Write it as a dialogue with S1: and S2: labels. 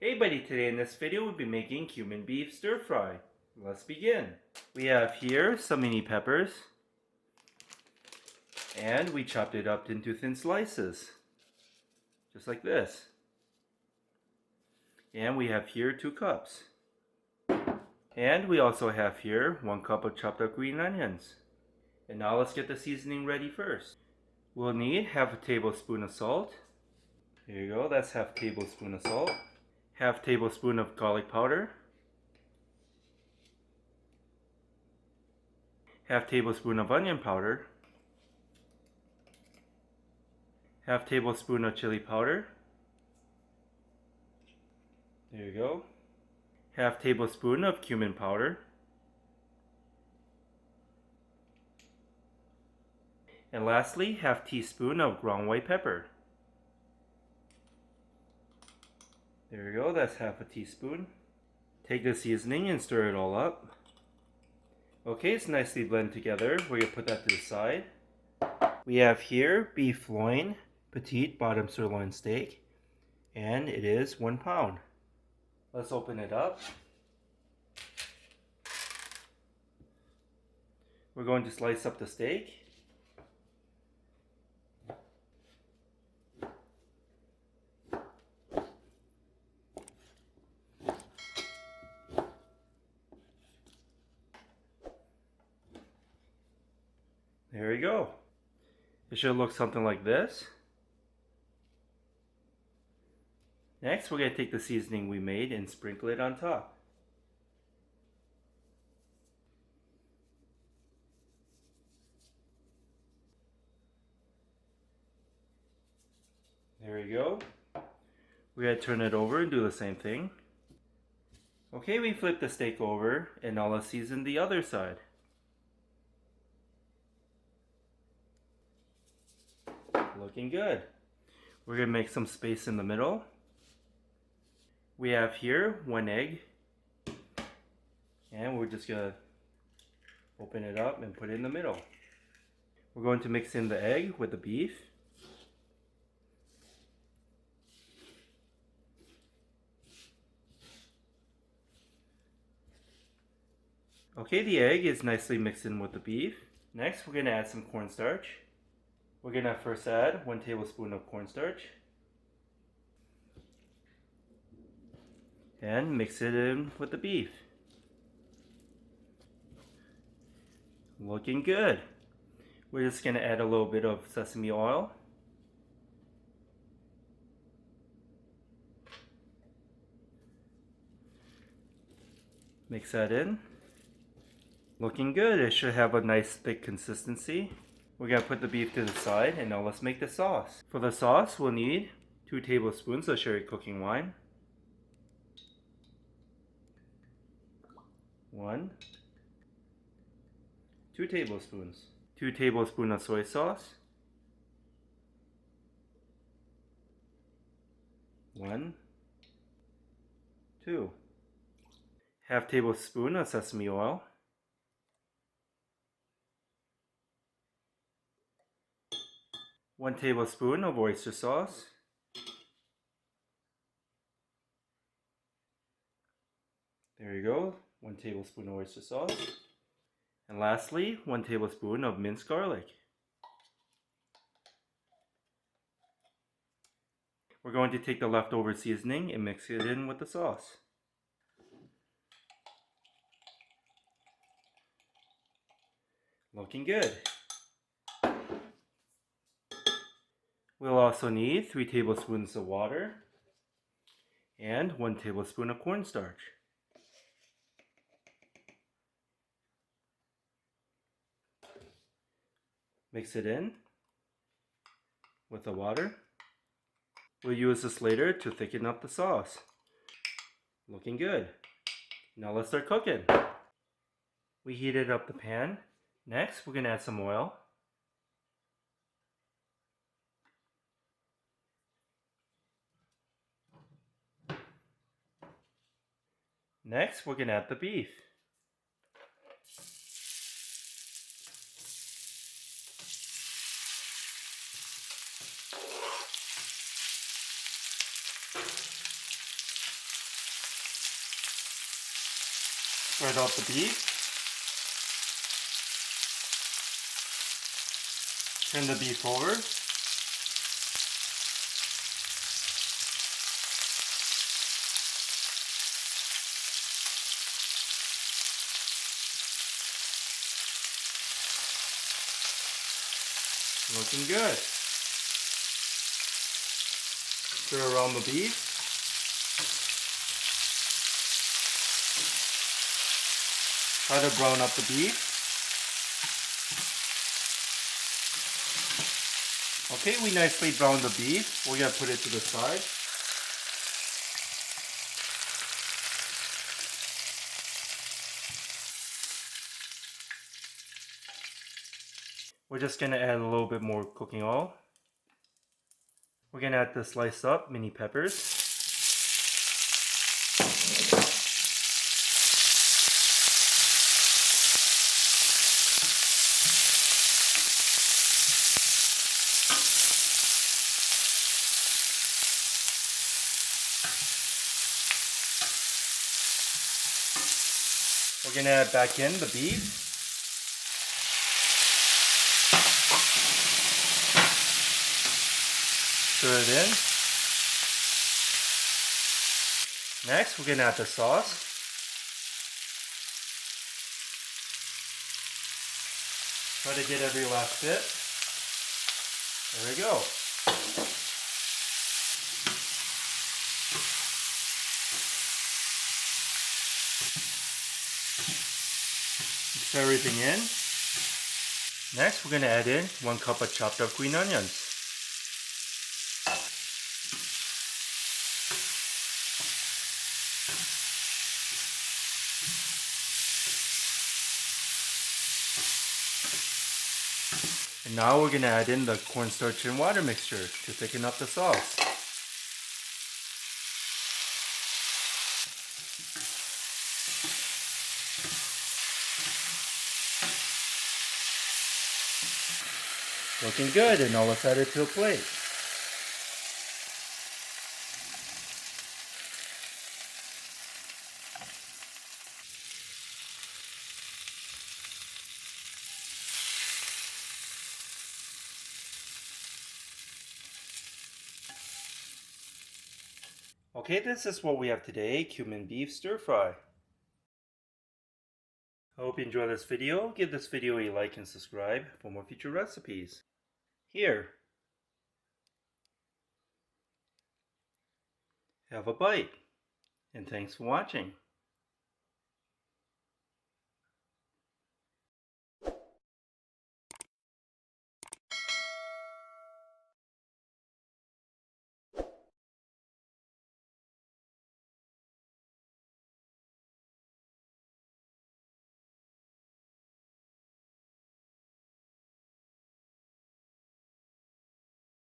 S1: Hey buddy, today in this video we'll be making cumin beef stir fry. Let's begin. We have here some mini peppers and we chopped it up into thin slices, just like this. And we have here 2 cups. And we also have here 1 cup of chopped up green onions. And now let's get the seasoning ready first. We'll need half a tablespoon of salt. Here you go, that's half tablespoon of salt. Half tablespoon of garlic powder. Half tablespoon of onion powder. Half tablespoon of chili powder. There you go. Half tablespoon of cumin powder. And lastly, half teaspoon of ground white pepper. There you go, that's half a teaspoon. Take the seasoning and stir it all up. Okay, it's nicely blended together. We're going to put that to the side. We have here beef loin, petite bottom sirloin steak, and it is 1 pound. Let's open it up. We're going to slice up the steak. There you go. It should look something like this. Next, we're going to take the seasoning we made and sprinkle it on top. There you go. We're going to turn it over and do the same thing. Okay, we flip the steak over and now let's season the other side. Looking good. We're going to make some space in the middle. We have here 1 egg. And we're just going to open it up and put it in the middle. We're going to mix in the egg with the beef. Okay, the egg is nicely mixed in with the beef. Next, we're going to add some cornstarch. We're going to first add 1 tablespoon of cornstarch. And mix it in with the beef. Looking good. We're just going to add a little bit of sesame oil. Mix that in. Looking good. It should have a nice thick consistency. We're going to put the beef to the side and now let's make the sauce. For the sauce, we'll need 2 tablespoons of sherry cooking wine. 1, 2 tablespoons. 2 tablespoons of soy sauce. 1, 2. Half tablespoon of sesame oil. 1 tablespoon of oyster sauce. There you go, 1 tablespoon of oyster sauce. And lastly, 1 tablespoon of minced garlic. We're going to take the leftover seasoning and mix it in with the sauce. Looking good. We'll also need 3 tablespoons of water and 1 tablespoon of cornstarch. Mix it in with the water. We'll use this later to thicken up the sauce. Looking good. Now let's start cooking. We heated up the pan. Next, we're going to add some oil. Next, we're going to add the beef. Spread out the beef. Turn the beef over. Looking good. Stir around the beef. Try to brown up the beef. Okay, we nicely browned the beef. We're going to put it to the side. We're just going to add a little bit more cooking oil. We're going to add the sliced up mini peppers. We're going to add back in the beef. Stir it in. Next, we're going to add the sauce. Try to get every last bit. There we go. Mix everything in. Next, we're going to add in 1 cup of chopped up green onions. And now we're going to add in the cornstarch and water mixture to thicken up the sauce. Looking good, and now let's add it to a plate. Okay, this is what we have today, cumin beef stir fry. I hope you enjoyed this video. Give this video a like and subscribe for more future recipes. Here, have a bite, and thanks for watching.